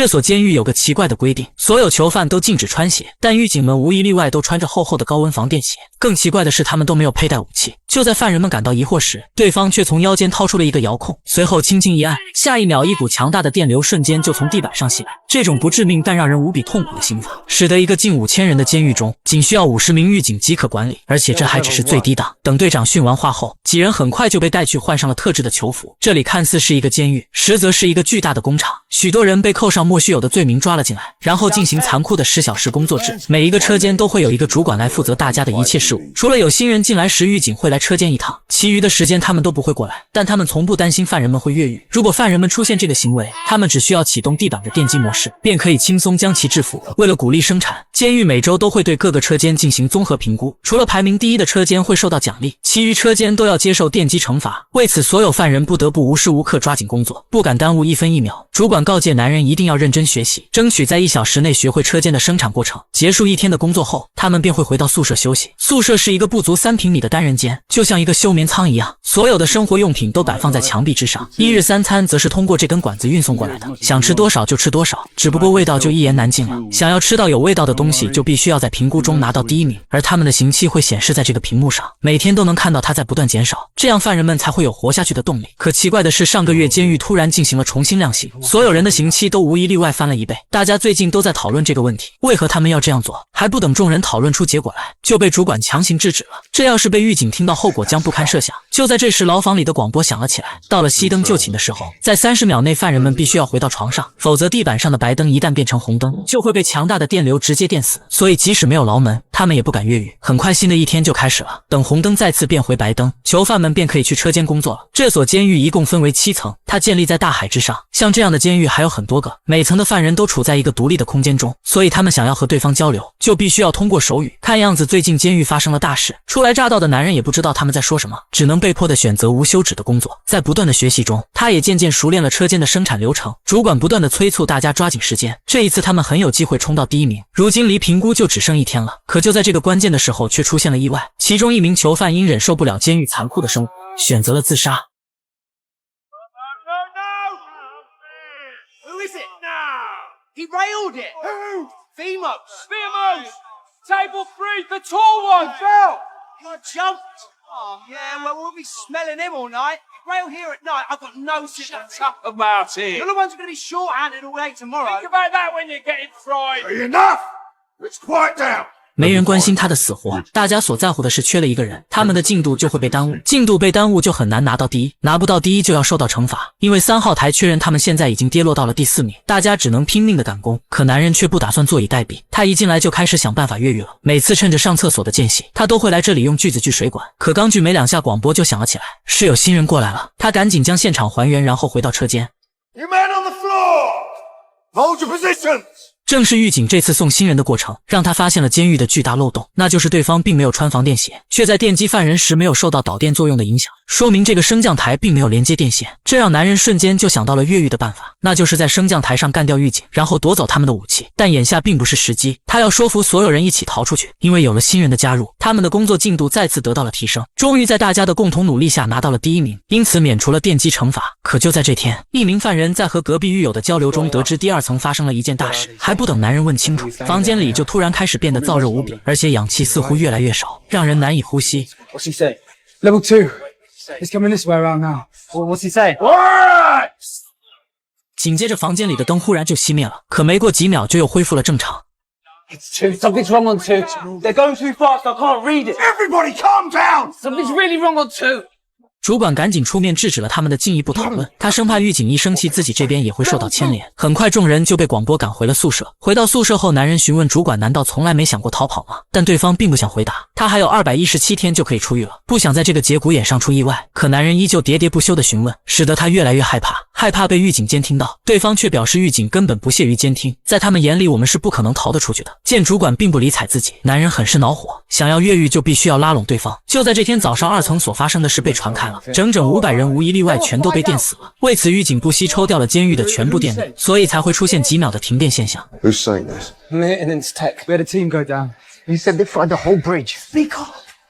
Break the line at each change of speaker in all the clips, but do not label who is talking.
这所监狱有个奇怪的规定，所有囚犯都禁止穿鞋，但狱警们无一例外都穿着厚厚的高温防电鞋。更奇怪的是，他们都没有佩戴武器。就在犯人们感到疑惑时，对方却从腰间掏出了一个遥控，随后轻轻一按，下一秒一股强大的电流瞬间就从地板上袭来。这种不致命但让人无比痛苦的刑罚，使得一个近5000人的监狱中，仅需要50名狱警即可管理，而且这还只是最低档。等队长训完话后，几人很快就被带去换上了特制的囚服。这里看似是一个监狱，实则是一个巨大的工厂，许多人被扣上莫须有的罪名抓了进来，然后进行残酷的10小时工作制。每一个车间都会有一个主管来负责大家的一切事务，除了有新人进来时狱警会来车间一趟，其余的时间他们都不会过来。但他们从不担心犯人们会越狱，如果犯人们出现这个行为，他们只需要启动地板的电击模式，便可以轻松将其制服。为了鼓励生产，监狱每周都会对各个车间进行综合评估，除了排名第一的车间会受到奖励，其余车间都要接受电击惩罚。为此，所有犯人不得不无时无刻抓紧工作，不敢耽误1分1秒。主管告诫男人一定要认真学习，争取在1小时内学会车间的生产过程。结束一天的工作后，他们便会回到宿舍休息。宿舍是一个不足3平米的单人间，就像一个休眠舱一样，所有的生活用品都摆放在墙壁之上。一日三餐则是通过这根管子运送过来的，想吃多少就吃多少，只不过味道就一言难尽了。想要吃到有味道的东西，就必须要在评估中拿到第1名，而他们的刑期会显示在这个屏幕上，每天都能看到它在不断减少，这样犯人们才会有活下去的动力。可奇怪的是，上个月监狱突然进行了重新量刑，所有人的刑期都无一例外翻了1倍。大家最近都在讨论这个问题，为何他们要这样做？还不等众人讨论出结果来，就被主管强行制止了。这要是被狱警听到，后果将不堪设想。就在这时，牢房里的广播响了起来，到了熄灯就寝的时候，在30秒内犯人们必须要回到床上，否则地板上的白灯一旦变成红灯，就会被强大的电流直接电死。所以即使没有牢门，他们也不敢越狱。很快新的一天就开始了，等红灯再次变回白灯，囚犯们便可以去车间工作了。这所监狱一共分为7层，它建立在大海之上，像这样的监狱还有很多个，每层的犯人都处在一个独立的空间中，所以他们想要和对方交流，就必须要通过手语。看样子最近监狱发生了大事，初来乍到的男人也不知道他们在说什么，只能被迫的选择无休止的工作。在不断的学习中，他也渐渐熟练了车间的生产流程。主管不断的催促大家抓紧时间，这一次他们很有机会冲到第1名。如今离评估就只剩1天了，可就在这个关键的时候，却出现了意外。其中1名囚犯因忍受不了监狱残酷的生活，选择了自杀。
Who is it? No! He railed it! Who? Femos!
Femos! Table 3, the tall one!
Phil! You jumped! Oh, yeah, well, we'll be smelling him all night. Rail here at night, I've got no sympathy.
Shut up about it.
You're the ones who are going to be short-handed all day tomorrow.
Think about that when you're getting fried.
Enough! Let's quiet down.
没人关心他的死活，大家所在乎的是缺了一个人，他们的进度就会被耽误，进度被耽误就很难拿到第1，拿不到第1就要受到惩罚。因为3号台确认他们现在已经跌落到了第4名，大家只能拼命的赶工。可男人却不打算坐以待毙，他一进来就开始想办法越狱了。每次趁着上厕所的间隙，他都会来这里用锯子锯水管。可刚锯没2下，广播就响了起来，是有新人过来了。他赶紧将现场还原，然后回到车间。
You men on the floor! Hold your positions!
正是狱警这次送新人的过程，让他发现了监狱的巨大漏洞，那就是对方并没有穿防电鞋，却在电击犯人时没有受到导电作用的影响，说明这个升降台并没有连接电线。这让男人瞬间就想到了越狱的办法，那就是在升降台上干掉狱警，然后夺走他们的武器。但眼下并不是时机，他要说服所有人一起逃出去。因为有了新人的加入，他们的工作进度再次得到了提升，终于在大家的共同努力下拿到了第1名，因此免除了电击惩罚。可就在这天，一名犯人在和隔壁狱友的交流中得知第2层发生了一件大事，还不等男人问清楚，房间里就突然开始变得燥热无比，而且氧气似乎越来越少，让人难以呼吸。
What's he say? Level 2. He's coming this way around now. What's he say?
Alright!
紧接着房间里的灯忽然就熄灭了，可没过几秒就又恢复了正常。
It's 2. Something's wrong on 2. They're going too fast. I can't read it.
Everybody calm down!
Something's really wrong on 2.
主管赶紧出面制止了他们的进一步讨论，他生怕狱警一生气，自己这边也会受到牵连。很快，众人就被广播赶回了宿舍。回到宿舍后，男人询问主管：“难道从来没想过逃跑吗？”但对方并不想回答，他还有217天就可以出狱了，不想在这个节骨眼上出意外。可男人依旧喋喋不休的询问，使得他越来越害怕，害怕被狱警监听到。对方却表示狱警根本不屑于监听，在他们眼里，我们是不可能逃得出去的。见主管并不理睬自己，男人很是恼火，想要越狱就必须要拉拢对方。就在这天早上，2层所发生的事被传开了，整整500人无一例外全都被电死了。为此，狱警不惜抽调了监狱的全部电力，所以才会出现几秒的停电现象。
Who's saying this?
Maintenance tech. We had a team go down.
He said they find the whole bridge. Because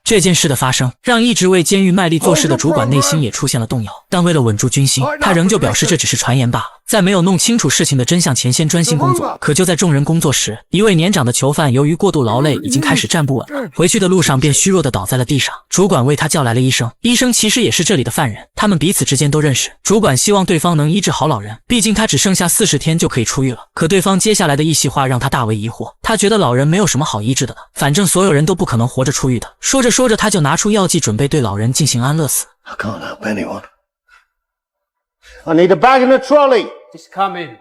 这件事的发生，让一直为监狱卖力做事的主管内心也出现了动摇，但为了稳住军心，他仍旧表示这只是传言罢了。在没有弄清楚事情的真相前，先专心工作。可就在众人工作时，一位年长的囚犯由于过度劳累，已经开始站不稳了。回去的路上便虚弱的倒在了地上。主管为他叫来了医生，医生其实也是这里的犯人，他们彼此之间都认识。主管希望对方能医治好老人，毕竟他只剩下40天就可以出狱了。可对方接下来的一席话让他大为疑惑，他觉得老人没有什么好医治的了，反正所有人都不可能活着出狱的。说着说着，他就拿出药剂准备对老人进行安乐死。
I can't help anyone. I need a bag and a trolley.
Just come in.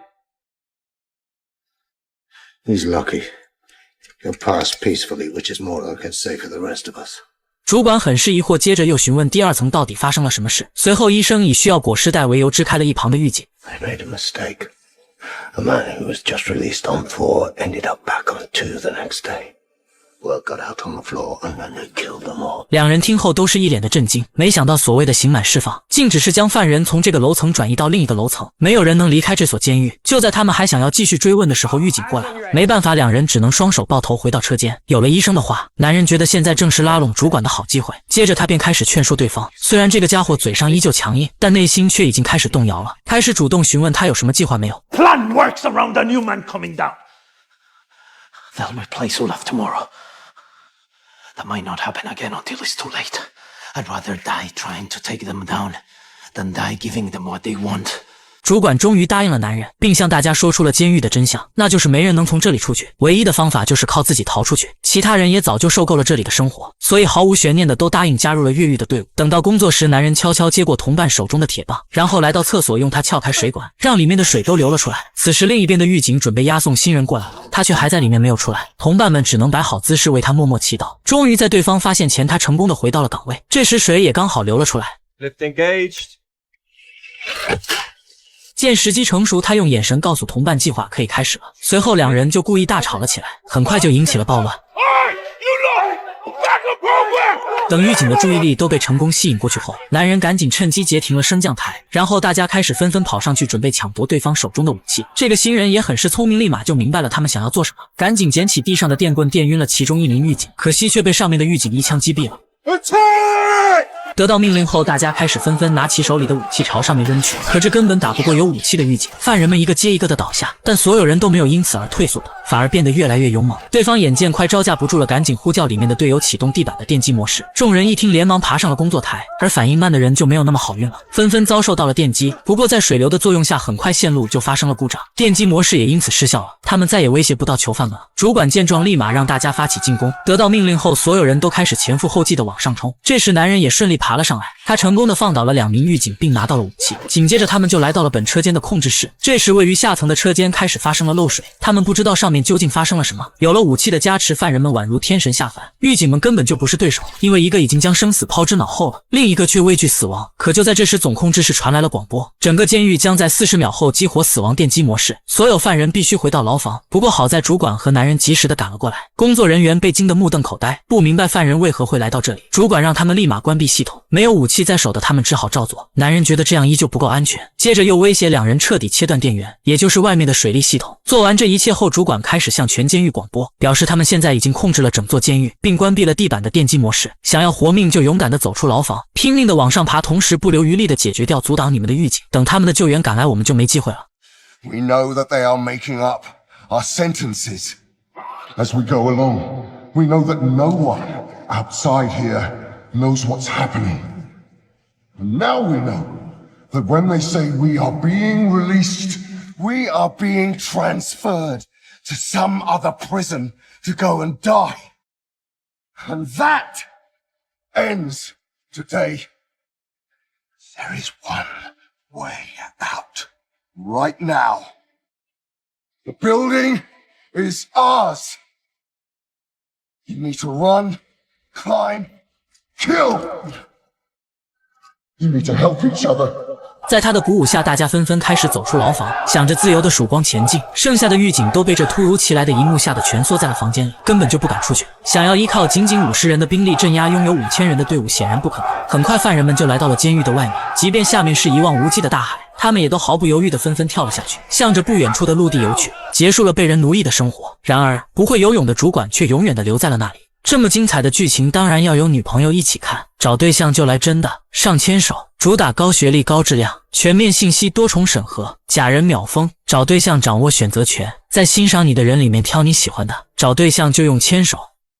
He's lucky. He'll pass peacefully, which is more than I can say for the rest of us.
主管很是疑惑，接着又询问第二层到底发生了什么事。随后医生以需要裹尸袋为由支开了一旁的狱警。
I made a mistake. A man who was just released on 4 ended up back on 2 the next day. Word got out on the floor and then they killed them all.
两人听后都是一脸的震惊，没想到所谓的刑满释放，竟只是将犯人从这个楼层转移到另一个楼层，没有人能离开这所监狱。就在他们还想要继续追问的时候，狱警过来了，没办法，两人只能双手抱头回到车间。有了医生的话，男人觉得现在正是拉拢主管的好机会。接着他便开始劝说对方，虽然这个家伙嘴上依旧强硬，但内心却已经开始动摇了，开始主动询问他有什么计划没有。
Plan works around a new man coming down.
They'll replace Olaf tomorrow. That might not happen again until it's too late. I'd rather die trying to take them down than die giving them what they want.
主管终于答应了男人，并向大家说出了监狱的真相，那就是没人能从这里出去，唯一的方法就是靠自己逃出去。其他人也早就受够了这里的生活，所以毫无悬念的都答应加入了越狱的队伍。等到工作时，男人悄悄接过同伴手中的铁棒，然后来到厕所，用它撬开水管，让里面的水都流了出来。此时另一边的狱警准备押送新人过来了，他却还在里面没有出来，同伴们只能摆好姿势为他默默祈祷。终于在对方发现前，他成功的回到了岗位，这时水也刚好流了出来。
Lift engaged.
见时机成熟，他用眼神告诉同伴计划可以开始了。随后两人就故意大吵了起来，很快就引起了暴乱。等狱警的注意力都被成功吸引过去后，男人赶紧趁机截停了升降台，然后大家开始纷纷跑上去准备抢夺对方手中的武器。这个新人也很是聪明，立马就明白了他们想要做什么，赶紧捡起地上的电棍电晕了其中一名狱警，可惜却被上面的狱警一枪击毙了。 得到命令后，大家开始纷纷拿起手里的武器朝上面扔去，可这根本打不过有武器的狱警，犯人们一个接一个的倒下，但所有人都没有因此而退缩的，反而变得越来越勇猛。对方眼见快招架不住了，赶紧呼叫里面的队友启动地板的电击模式。众人一听，连忙爬上了工作台，而反应慢的人就没有那么好运了，纷纷遭受到了电击。不过在水流的作用下，很快线路就发生了故障，电击模式也因此失效了，他们再也威胁不到囚犯们了。主管见状，立马让大家发起进攻。得到命令后，所有人都开始前赴后继的往上冲。这时男人也顺利爬了上来，他成功的放倒了2名狱警，并拿到了武器。紧接着他们就来到了本车间的控制室。这时位于下层的车间开始发生了漏水，他们不知道上面究竟发生了什么。有了武器的加持，犯人们宛如天神下凡，狱警们根本就不是对手，因为一个已经将生死抛之脑后了，另一个却畏惧死亡。可就在这时，总控制室传来了广播，整个监狱将在40秒后激活死亡电击模式，所有犯人必须回到牢房。不过好在主管和男人及时的赶了过来，工作人员被惊得目瞪口呆，不明白犯人为何会来到这里。主管让他们立马关闭系统，没有武器在手的他们只好照做。男人觉得这样依旧不够安全，接着又威胁两人彻底切断电源，也就是外面的水利系统。做完这一切后，主管开始向全监狱广播，表示他们现在已经控制了整座监狱，并关闭了地板的电击模式。想要活命就勇敢地走出牢房，拼命地往上爬，同时不留余力地解决掉阻挡你们的狱警。等他们的救援赶来，我们就没机会了。
We know that they are making up our sentences as we go along. We know that no one outside here knows what's happening. And now we know that when they say we are being released, we are being transferred to some other prison to go and die. And that ends today. There is one way out. Right now. The building is ours. You need to run, climb, kill. You need to help each other.
在他的鼓舞下，大家纷纷开始走出牢房，想着自由的曙光前进。剩下的狱警都被这突如其来的一幕吓得蜷缩在了房间里，根本就不敢出去。想要依靠仅仅50人的兵力镇压拥有5000人的队伍，显然不可能。很快，犯人们就来到了监狱的外面，即便下面是一望无际的大海，他们也都毫不犹豫地纷纷跳了下去，向着不远处的陆地游去，结束了被人奴役的生活。然而，不会游泳的主管却永远地留在了那里。这么精彩的剧情当然要有女朋友一起看，找对象就来真的上牵手，主打高学历高质量，全面信息多重审核，假人秒封，找对象掌握选择权，在欣赏你的人里面挑你喜欢的，找对象就用牵手。